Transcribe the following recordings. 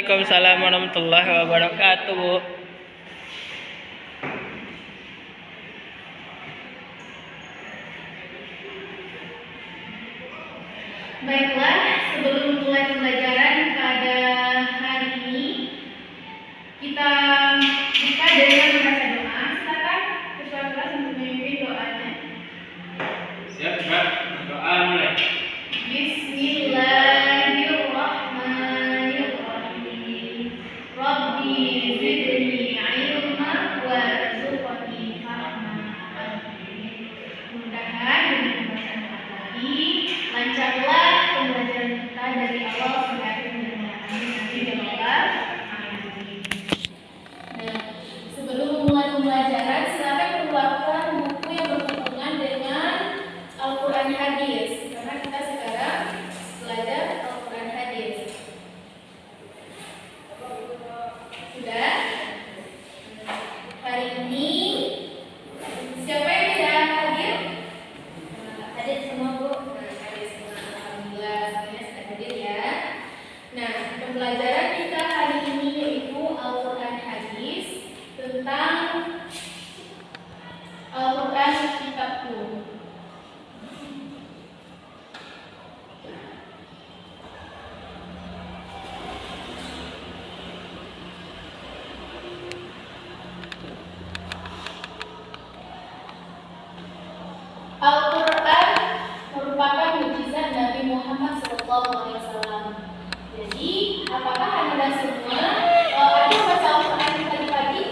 Waalaikumsalam warahmatullahi wabarakatuh, Bu. Baiklah, sebelum mulai pembelajaran pada hari ini, kita buka dengan membaca doa. Silakan ketua kelas untuk memimpin doanya. Siap, Mbak. Doa mulai. Bismillahirrahmanirrahim. Rabbi zidni ilma warzuqni fahma. Mudah-mudahan dengan pembacaan doa tadi lancarlah pembelajaran kita dari awal sampai akhir. Amin ya rabbal alamin. Nah, sebelum memulai pembelajaran, silakan keluarkan buku yang berhubungan dengan Al-Quran Hadis, karena kita sekarang belajar Al-Quran Hadis. Sudah? Hari ini siapa yang tidak hadir? Hadir semua, Bu. Hadir semua. Alhamdulillah, semuanya sudah hadir ya. Nah, pembelajaran kita hari ini yaitu Al-Quran Hadis tentang Al-Quran Kitabku. Al-Quran merupakan mukjizat Nabi Muhammad SAW. Jadi, apakah Anda semua ada baca Al-Quran tadi pagi?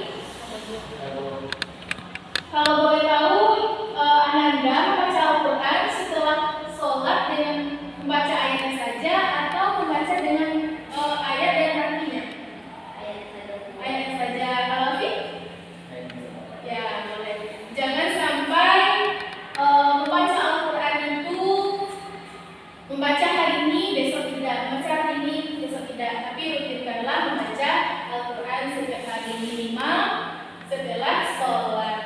Kalau boleh tahu, Ananda membaca Al-Quran setelah sholat dengan membaca ayatnya saja atau membaca dengan ayat dan artinya? Ayat saja. Kalau Fik? Ya, boleh. Jangan sampai membaca Al-Quran itu membaca hari ini, besok tidak, membaca hari ini, besok tidak, tapi rutinkanlah membaca Al-Quran setiap hari minimal setelah sholat.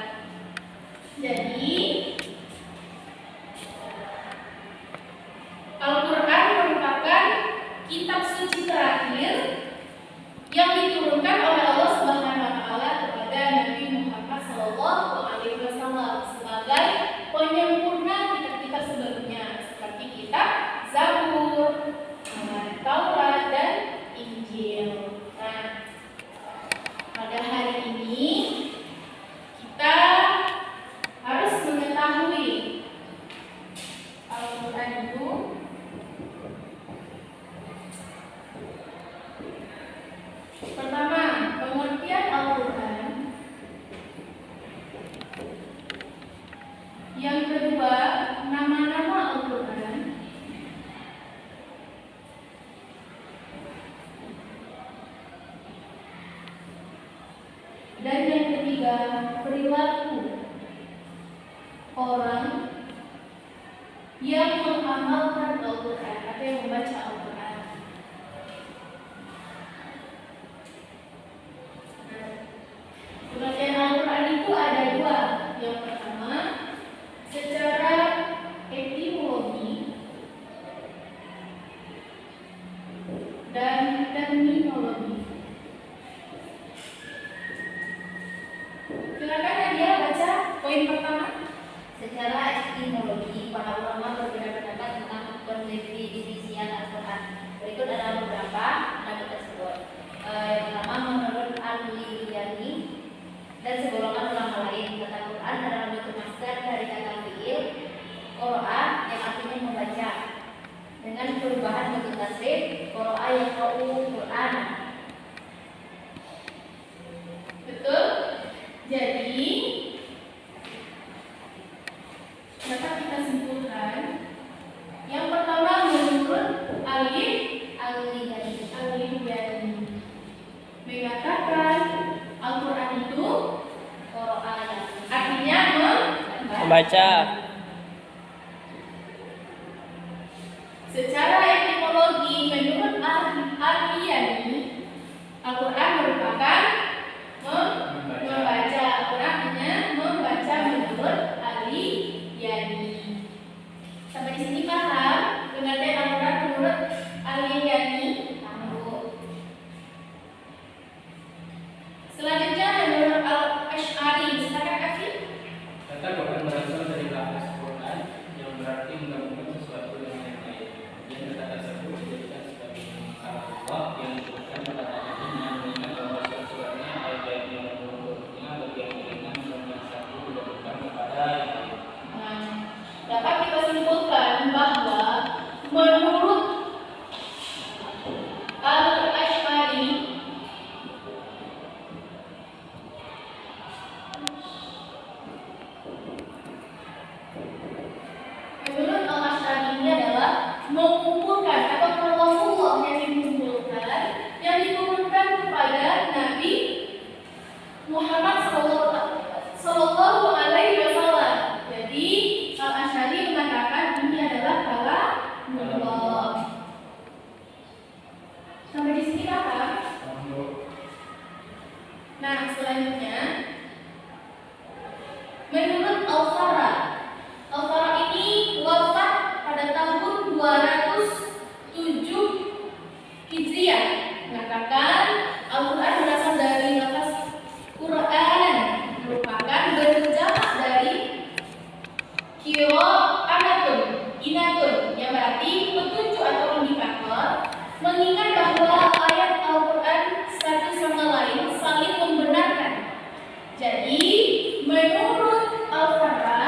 Jadi Al-Quran merupakan kitab suci terakhir yang diturunkan oleh Allah Subhanahu wa taala kepada Nabi Muhammad SAW sebagai penyempurna kitab-kitab sebelumnya seperti kitab Zabur, Taurat dan Injil. Nah, pada hari ini kita harus mengetahui Al-Quran itu pertama, pengertian Al-Quran. Yang kedua, nama-nama Al-Quran. Dan yang ketiga, perilaku orang yang mengamalkan Al-Quran atau yang membaca Al-Quran. Pengertian Al-Quran itu ada dua. Yang pertama, secara etimologi dan terminologi. Silakan Nadia baca poin pertama. Secara etimologi, para ulama berbeda pendapat tentang pendefinisian Al-Quran. Berikut adalah beberapa pendapat tersebut. Yang pertama, menurut Al-Liyani dan segolongan ulama lain, kata Quran adalah bentuk masdar dari kata fi'il qara'a yang artinya membaca, dengan perubahan bentuk tasrif qara'a yaqra'u Quran. Betul? Jadi maka kita simpulkan yang pertama menurut Al-Liyani mengatakan Al-Quran itu artinya Membaca. Secara etimologi menurut Al-Liyani, Al-Quran merupakan membaca. Al-Quran artinya membaca menurut Al-Liyani. Sampai di sini paham pengertian Al-Quran menurut Al-Liyani? selanjutnya, menurut Al-Farra ini wafat pada tahun 207 Hijriah, mengatakan Al-Quran berasal dari lafaz Quran, merupakan bentuk jamak dari inatun, yang berarti petunjuk atau indikator, mengingat bahwa ayat Al-Quran satu sama lain saling membenarkan. Jadi, menurut Al-Farra,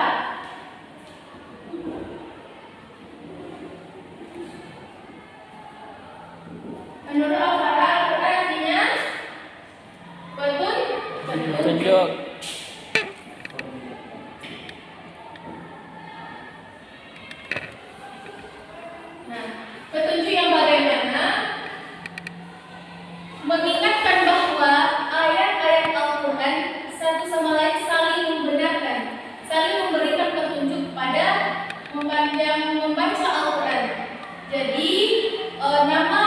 Al-Quran artinya Tunjuk. Nah, petunjuk yang bagaimana mengingatkan bahwa ayat-ayat Al-Quran satu sama lain saling membenarkan, saling memberikan petunjuk pada membaca Al-Quran. Jadi, nama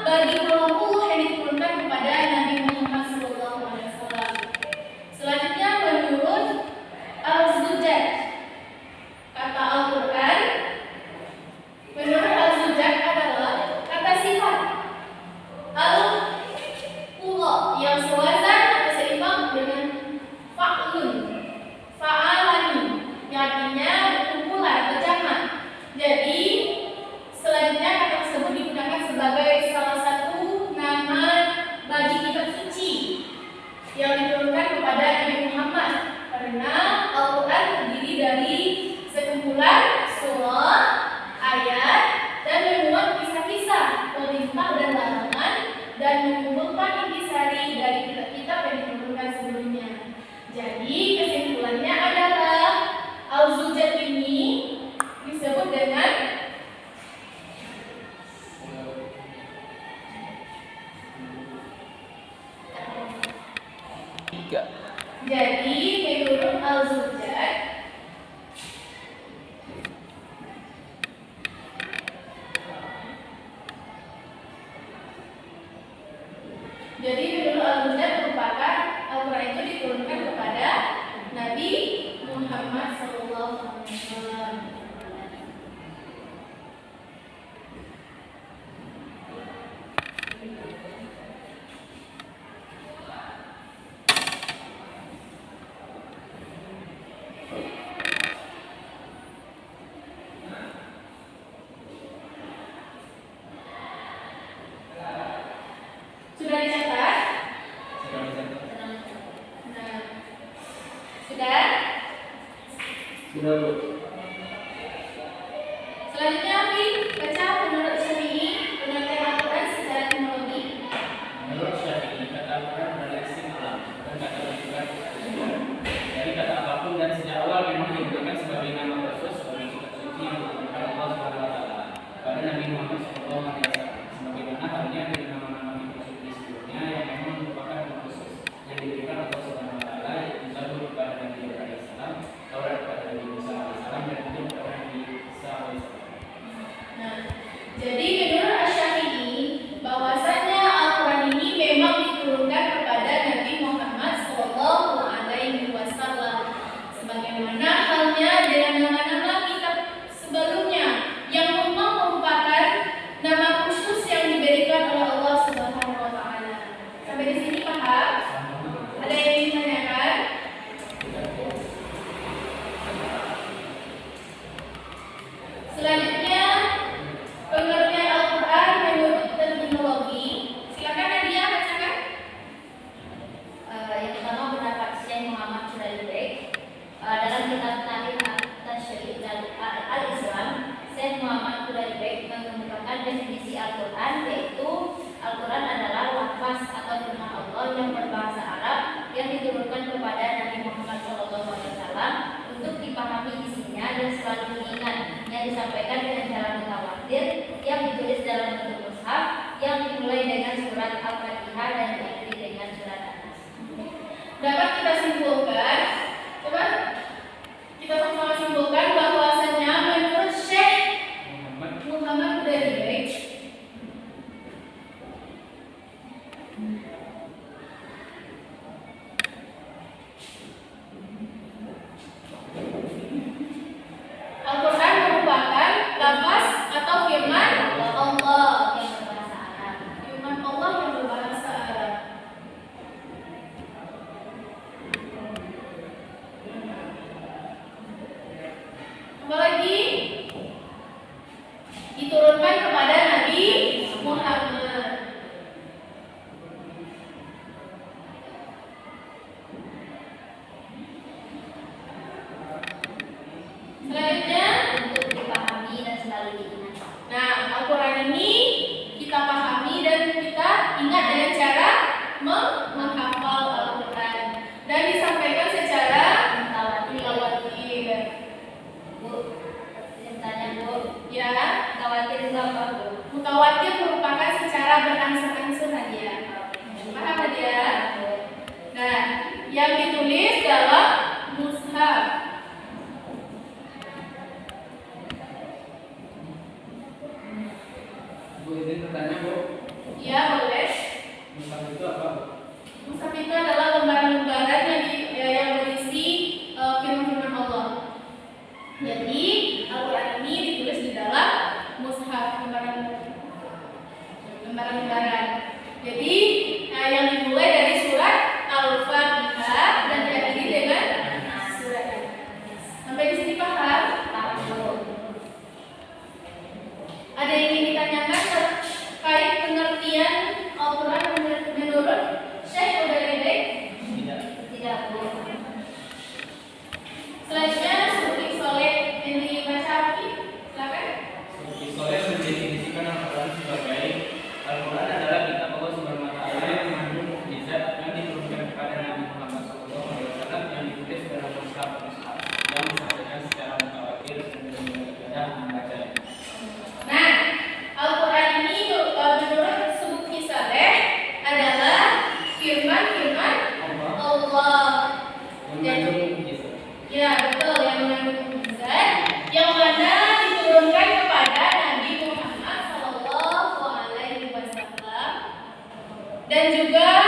bagi kelompok yang diturunkan kepada Nabi Muhammad SAW. Selanjutnya, menurut Al-Zujaj, kata Al-Quran, menurut Al-Zujaj adalah kata sifat Al-Qura yang sewazan atau seimbang dengan fa'alani, yang artinya kumpulan atau jamak. Jadi, selanjutnya kata tersebut digunakan sebagai salah satu nama bagi kitab suci yang diturunkan kepada Nabi Muhammad, karena Al-Quran terdiri dari sekumpulan surah, ayat, dan memuat kisah-kisah, perintah dan larangan, dan mengumpulkan intisari dari kitab-kitab yang diturunkan sebelumnya. Jadi kesimpulannya adalah Al-Zujaj ini disebut dengan Tiga. Jadi menurut Al-Zujaj, merupakan Al-Quran itu diturunkan kepada Nabi Muhammad SAW. Sudah dicatat? Nah, sudah? Sudah, Bu. Selanjutnya, Fi, baca menurut Syafi'i pengertian Al-Quran secara etimologi. Menurut Syafi'i, kata Al-Quran adalah isim alam, bukan kata rujukan. Dari kata apapun dan sejak awal memang digunakan sebagai nama khusus sebagai kitab suci yang diturunkan Allah Subhanahu wa taala pada Nabi Muhammad SAW. Sebagaimana halnya dari nama-nama kitab suci sebelumnya yang memang merupakan nama khusus yang diberikan Allah Subhanahu wa taala, yaitu Zabur kepada Nabi Ibrahim alaihissalam, Taurat kepada Nabi Musa alaihissalam, dan Injil kepada Nabi Isa alaihissalam. Nah, jadi menurut Asy-Syafi'i bahwasanya Al-Quran ini memang diturunkan kepada Nabi Muhammad SAW, sebagaimana halnya dengan nama-nama kitab sebelumnya yang memang merupakan nama khusus yang diberikan oleh Allah Subhanahu wa taala. Sampai di sini paham? Ada yang ingin ditanyakan? Selanjutnya, pengertian Al-Quran menurut terminologi. Silakan Nadia bacakan. Yang pertama pendapat Syekh Muhammad Sulaibek dalam kitab Tarikh At-Tasyri' Al-Islam. Syekh Muhammad Sulaibek mengemukakan definisi Al-Quran, yaitu Al-Quran adalah lafaz atau firman Allah yang berbahasa Arab yang diturunkan kepada Nabi Muhammad SAW untuk dipahami isinya dan selalu diingat, yang disampaikan dengan cara mutawatir, yang ditulis dalam bentuk mushaf, yang dimulai dengan surat Al-Fatihah dan diakhiri dengan surat An-Nas. Dapat kita simpulkan, coba kita sama-sama simpulkan bahwasanya menurut Syekh Muhammad Sulaibek juga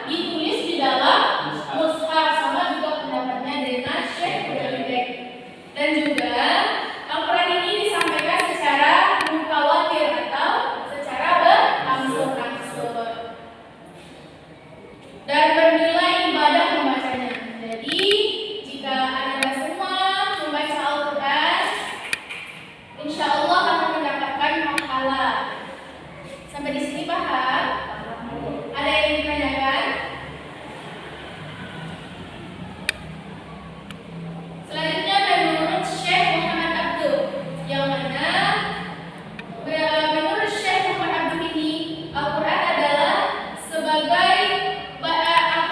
ditulis di dalam mushaf, sama juga pendapatnya dengan Syekh Mujahid. Dan juga Al-Quran ini disampaikan secara mutawatir atau secara berangsur-angsur dan bernilai ibadah membacanya. Jadi jika Anda semua membaca Al-Quran, insya Allah akan mendapatkan pahala. Sampai di sini paham? Ada yang ditanyakan? Selanjutnya menurut Syekh Muhammad Abdul, yang mana menurut Syekh Muhammad Abdul ini Al-Quran adalah sebagai apa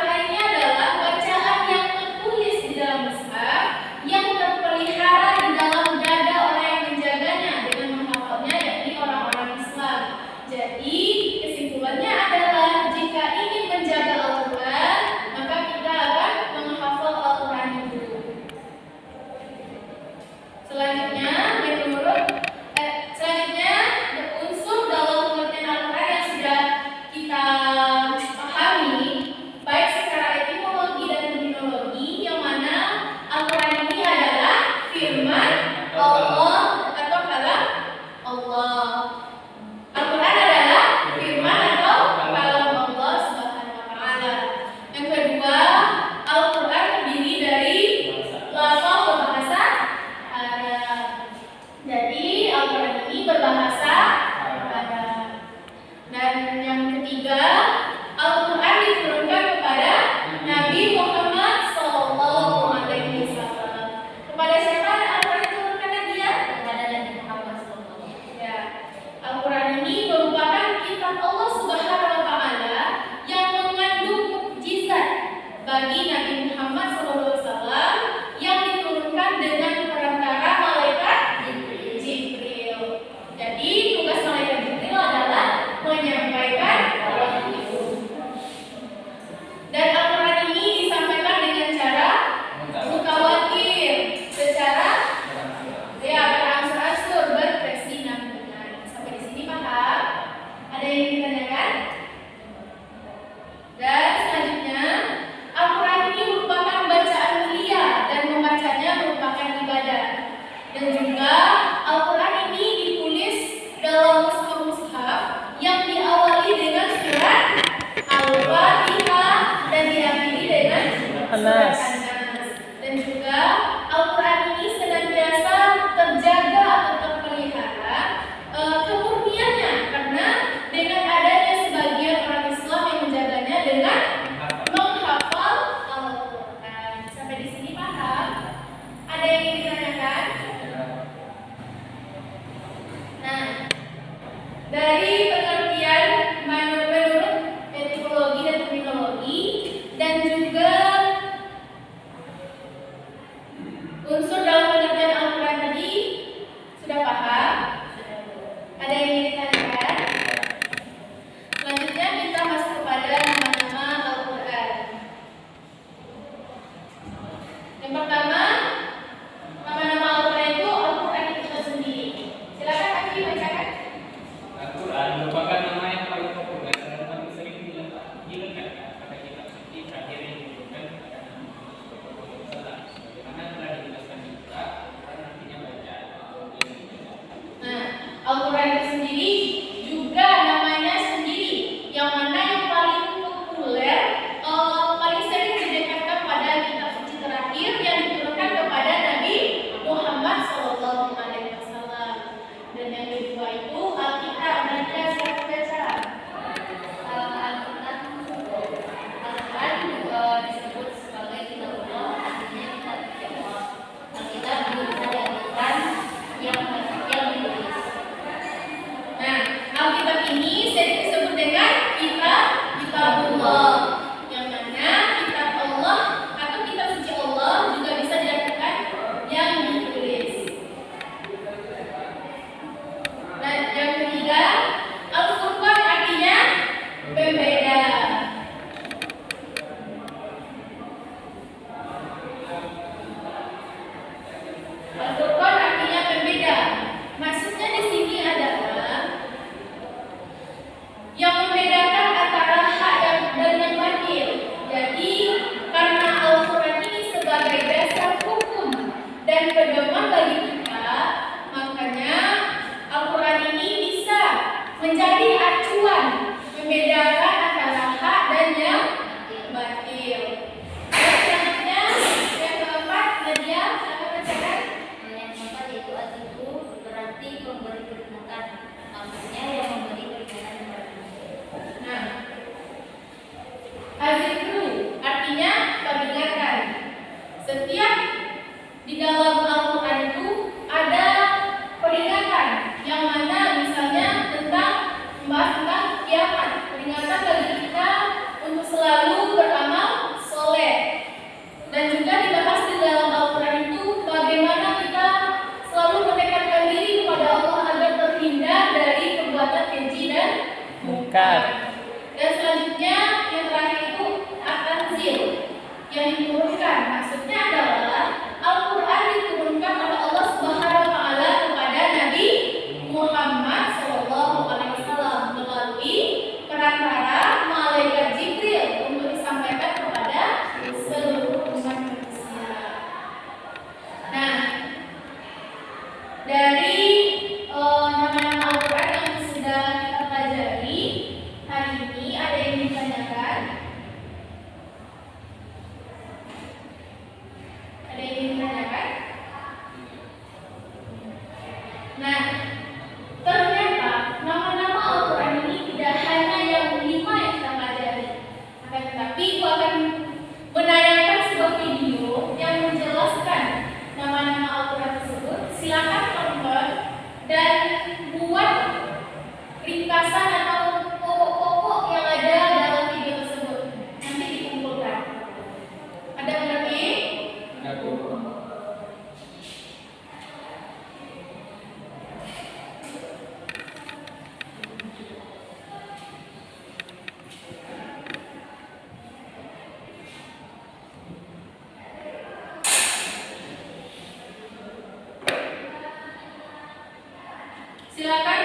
Silakan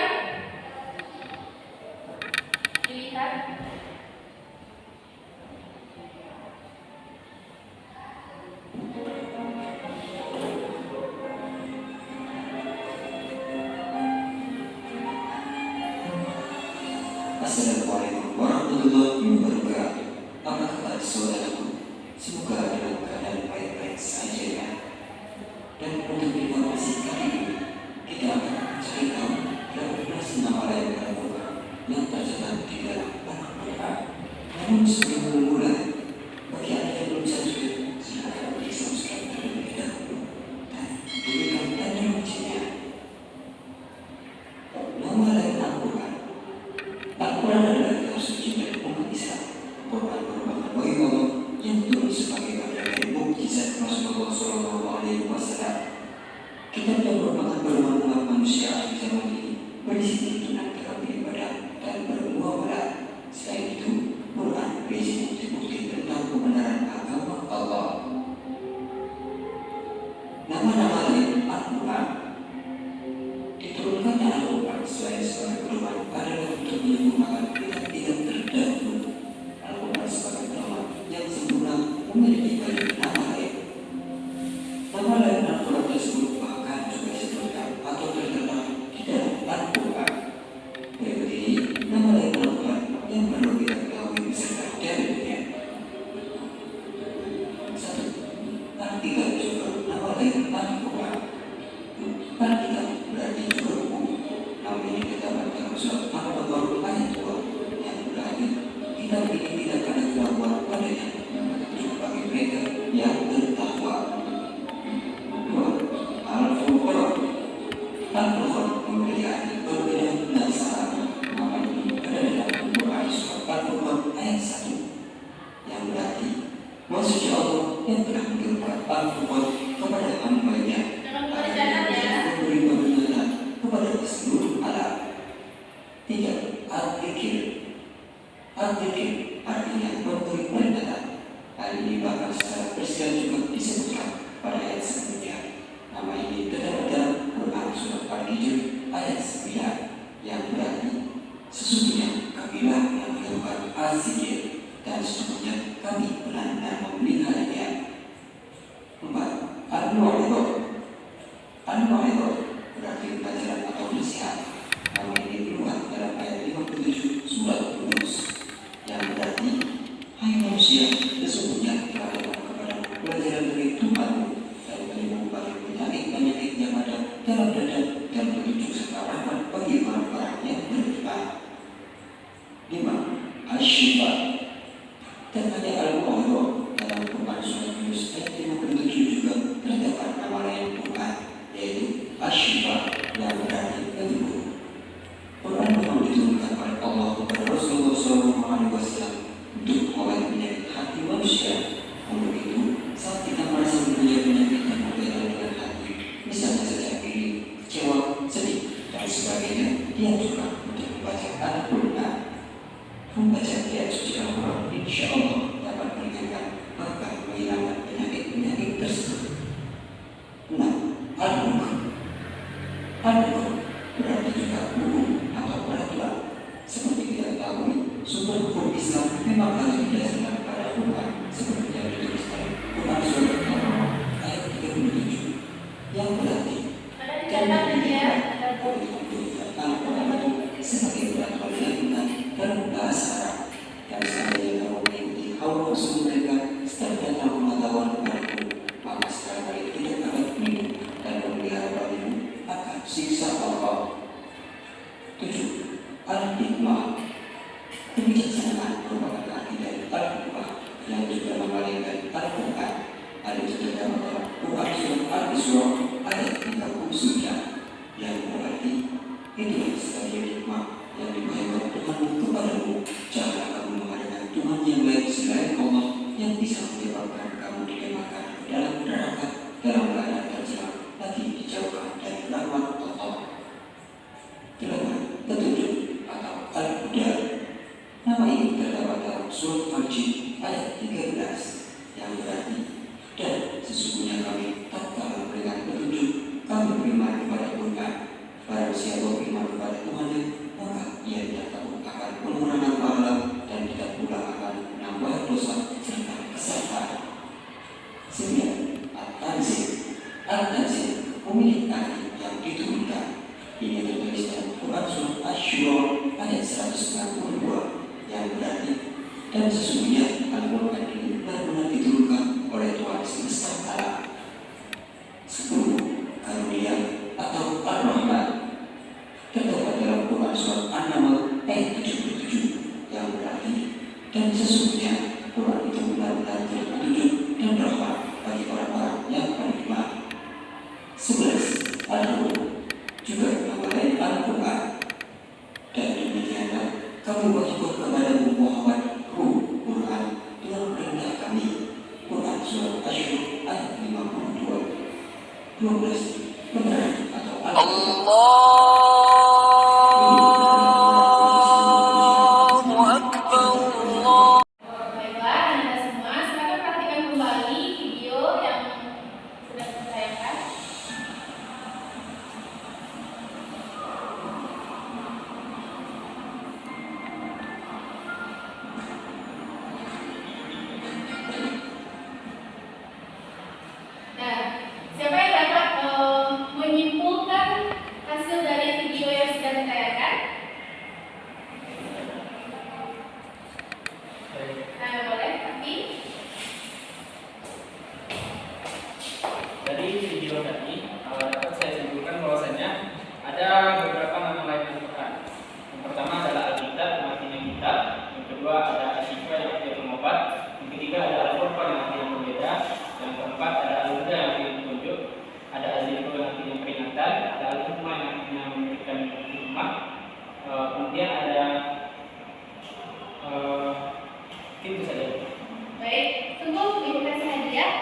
dilihat. Assalamualaikum warahmatullahi wabarakatuh. Apa kabar saudaraku? Semoga dalam keadaan baik-baik saja ya. Dan untuk informasi kali ini, kita akan mencari tahu berapa nama lain Al-Quran yang tercatat di dalam Al-Quran. Namun sebelum memulai, bagi Anda yang belum subscribe, silakan di subscribe terlebih dahulu dan berikan tanda loncengnya. Nama lain Al-Quran. Al-Quran adalah kitab suci dari umat Islam. Quran merupakan wahyu Allah yang turun sebagai bagian dari mukjizat Rasulullah SAW. Kitab yang merupakan perubahan umat manusia akhir zaman ini berisi tuntunan dalam beribadah dan bermuamalah. Selain itu, Quran berisi bukti-bukti tentang kebenaran agama Allah. Nama-nama lain Al-Quran diturunkan Al-Quran selain sebagai perubahan adalah untuk menyempurnakan kitab-kitab terdahulu. Al-Quran sebagai nama yang sempurna memiliki banyak nama lain. Nama lain Al-Quran tersebut bahkan juga disebutkan atau terkenal di dalam Al-Quran. Berikut ini nama lain Al-Quran yang perlu kita ketahui beserta dalilnya. 1. Al-Kitab juga nama lain Al-Quran. Al-Kitab berarti juga buku. Nama ini terdapat dalam surat Al-Baqarah ayat 2 yang berarti kitab ini tidak ada kelakuan padanya, termasuk bagi mereka yang bertakwa. 2. Al-Furqan. Al-Furqan memiliki arti berbeda dan sama. Nama ini ada dalam Al-Quran surat Al-Furqan ayat 1 yang berarti maksudnya Allah yang telah menurunkan Al-Furqan kepada hamba-Nya memberi peringatan kepada seluruh alam. 3. Al-Dzikir. Al-Dzikir artinya memberi peringatan. Hal ini bahkan secara presiden juga disebutkan pada ayat sebelumnya. Nama ini terdapat dalam Quran surat Al-Hijr ayat 9 yang berarti sesungguhnya kamilah yang melakukan al-zikir dan sesungguhnya kami benar-benar memeliharanya. 4. Al-Mau'izah. Al-Mau'izah berarti pelajaran atau nasihat. Nama ini keluar dalam ayat 57 surat Yunus yang berarti hai manusia, sesungguhnya telah datang kepadamu pelajaran dari Tuhanmu dan berimu bagi penyakit-penyakit yang ada dalam dada dan petunjuk serta rahmat bagi orang-orang yang beriman. 5. Asy-Syifa. Terkait Al-Mau'izah dalam Quran surat Yunus ayat 57 juga terdapat nama lain Quran yaitu Asy-Syifa yang berarti penyembuh. Quran memang diturunkan oleh Allah kepada Rasulullah SAW untuk mengobati penyakit hati manusia. Untuk itu, saat kita merasa mempunyai penyakit yang berkaitan dengan hati, misalnya saja iri, kecewa, sedih, dan sebagainya, dianjurkan untuk membaca Al-Quran. Membaca ayat suci Al-Quran insya Allah dapat meringankan bahkan menghilangkan penyakit-penyakit tersebut. 6. Al-Quran. Al-Quran berarti juga buku atau peraturan. Seperti kita ketahui, sumber hukum Islam memang harus didasarkan pada Quran seperti yang ditulis dalam Quran surat Al-Baqarah ayat 37 yang berarti Al-Quran itu sebagai peraturan yang benar dalam bahasa Arab dan seandainya kamu mengikuti hawa nafsu mereka setelah datang pengetahuan kepadaku, maka sekarang kali tidak akan minum dan memelihara bagimu akan siksa Allah. 7. Al-Hikmah. Kebijaksanaan merupakan arti dari Al-Hikmah yang juga memalingkan Al-Quran. Hal itu terdapat dalam Quran surat Al-Isra ayat 39 yang berarti itulah sebagai hikmah yang dibayangkan Tuhanmu kepadamu. Janganlah kamu mengadakan Tuhan yang lain selain Allah yang bisa menyebabkan kamu dilemahkan ke dalam neraka dalam keadaan terjebak lagi dijauhkan dari rahmat Allah. 8. Petunjuk atau Al-Huda. Nama ini terdapat dalam surat Al-Jin ayat 13 yang berarti dan sesungguhnya kami tak kalah memberikan petunjuk, kami beriman kepada Quran. Barang siapa beriman kepada Tuhannya, maka ia tidak takut akan pengurangan pahala dan tidak pula akan menambah dosa serta kesalahan. 9. Al-Tanzil memiliki arti yang diturunkan. Ini tertulis dalam Quran Surat Asy-Syura ayat 192 yang berarti, dan sesungguhnya Al-Quran ini benar-benar diturunkan oleh Tuhan semesta alam. 10. Karunia atau Ar-Rahman terdapat dalam Quran Surat An-Naml ayat 77 yang berarti, dan sesungguhnya Quran itu benar-benar petunjuk dan rahmat bagi orang-orang yang beriman. 11. Al-Quran juga nama lain Al-Quran, dan demikianlah kamu wahyukan kepadamu Muhammad Quran dengan perintah kami. Quran Surat Asy-Syura ayat 52. 12. Benar atau Baiklah, Anda semua, silakan perhatikan kembali video yang sudah saya tayangkan. Nah, siapa yang dapat menyimpulkan hasil dari video yang sudah ditayangkan? Nah, boleh, tapi Dari video tadi dapat saya simpulkan bahwasanya ada beberapa nama lain Al-Quran. Yang pertama adalah Alkitab, artinya kitab. Yang kedua ada Asy-Syifa, yang artinya pengobat. Yang ketiga ada Al-Furqan, yang artinya berbeda. Yang keempat ada Al-Huda, yang artinya petunjuk. Ada Az-Zikr, yang artinya peringatan. Ada Al-Hikmah, yang artinya memberikan hikmah. Kemudian ada itu saja. baik, tunggu ibu kasih hadiah.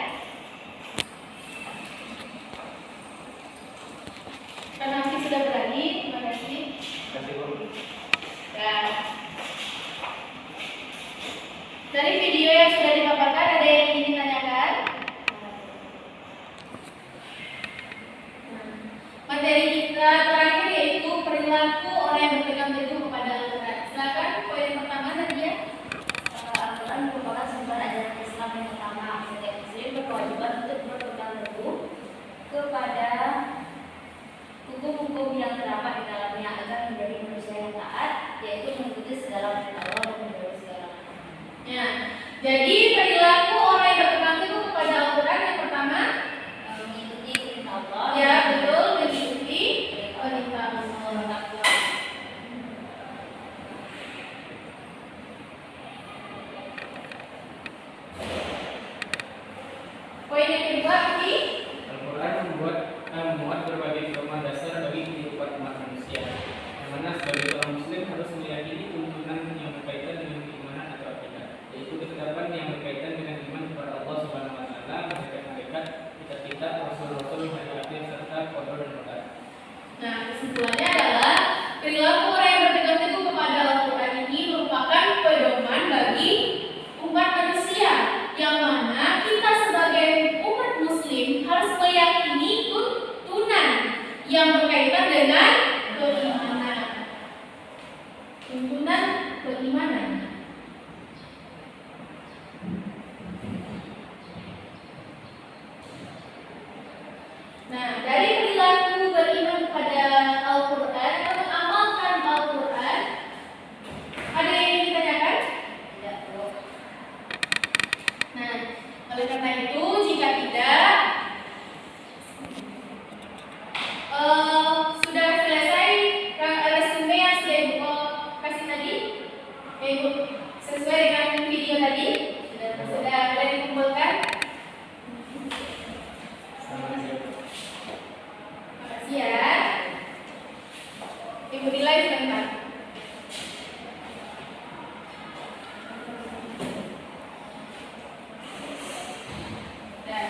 Karena Hafiz sudah berani, terima kasih. Kasih guru. Dan dari video yang sudah dipaparkan, ada yang ingin ditanyakan? Materi kita terakhir yaitu perilaku orang yang berpegang teguh kepada Al-Quran. Silakan poin pertama Nadia. Al-Quran merupakan sumber ajaran Islam yang utama. Setiap muslim berkewajiban untuk berpegang teguh kepada hukum-hukum yang terdapat di dalamnya agar menjadi manusia yang taat, yaitu mengikuti segala perintah Allah dan menjauhi segala larangan. Ya, jadi perilaku orang yang berpegang teguh kepada Al-Quran yang pertama, Mengikuti perintah Allah. ya betul, mengikuti perintah Allah. Poin yang kedua, Abi. Al-Quran memuat berbagai norma dasar bagi kehidupan umat manusia, yang mana sebagai orang muslim harus meyakini tuntunan yang berkaitan dengan keimanan atau akidah, yaitu ketetapan yang berkaitan dengan iman kepada Allah Subhanahu wa taala, malaikat-malaikat, kitab-kitab, rasul-rasul, hari akhir serta qadar dan qadar. Nah, kesimpulannya adalah perilaku orang yang berpegang teguh kepada Al-Quran ini merupakan pedoman bagi umat manusia, yang mana kita sebagai umat muslim harus meyakini tuntunan yang berkaitan dengan keimanan. Tuntunan keimanan. Nah, dari perilaku beriman kepada Al-Quran atau mengamalkan Al-Quran, ada yang ingin ditanyakan? Tidak perlu. Nah, oleh karena itu, jika tidak, sudah selesai resume yang sudah Ibu kasih tadi? Ya, Ibu, sesuai dengan video tadi? Sudah boleh dikumpulkan? Makasih ya. Ibu nilai sebentar. Dan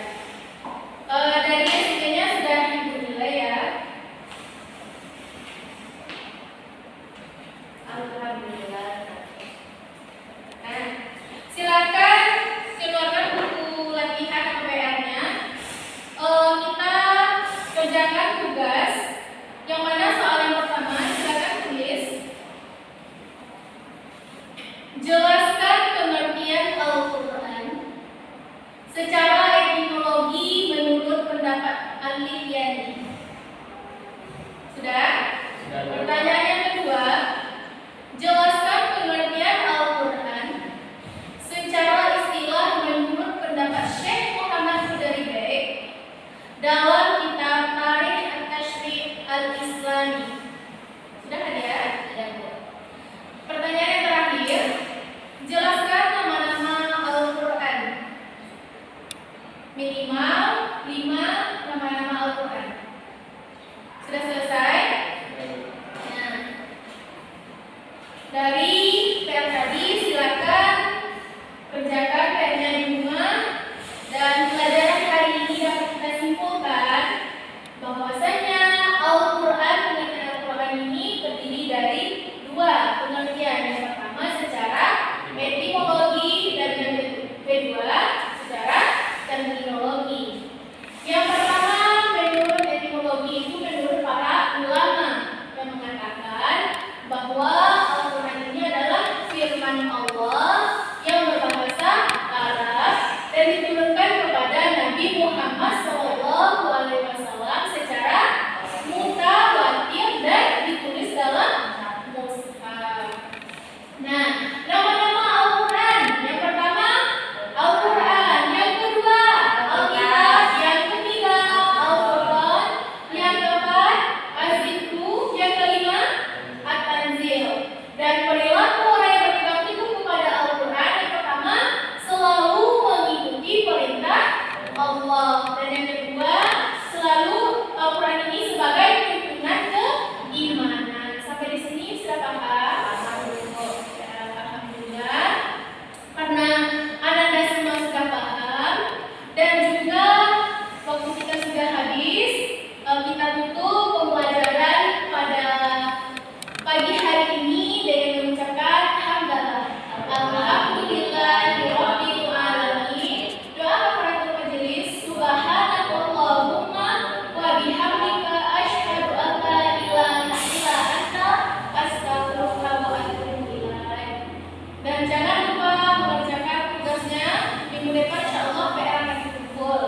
Dan jangan lupa mengerjakan tugasnya. Minggu depan insya Allah PR akan dikumpul.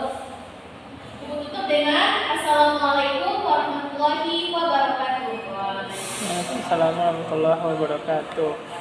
Ibu tutup dengan Assalamualaikum warahmatullahi wabarakatuh. Assalamualaikum warahmatullahi wabarakatuh.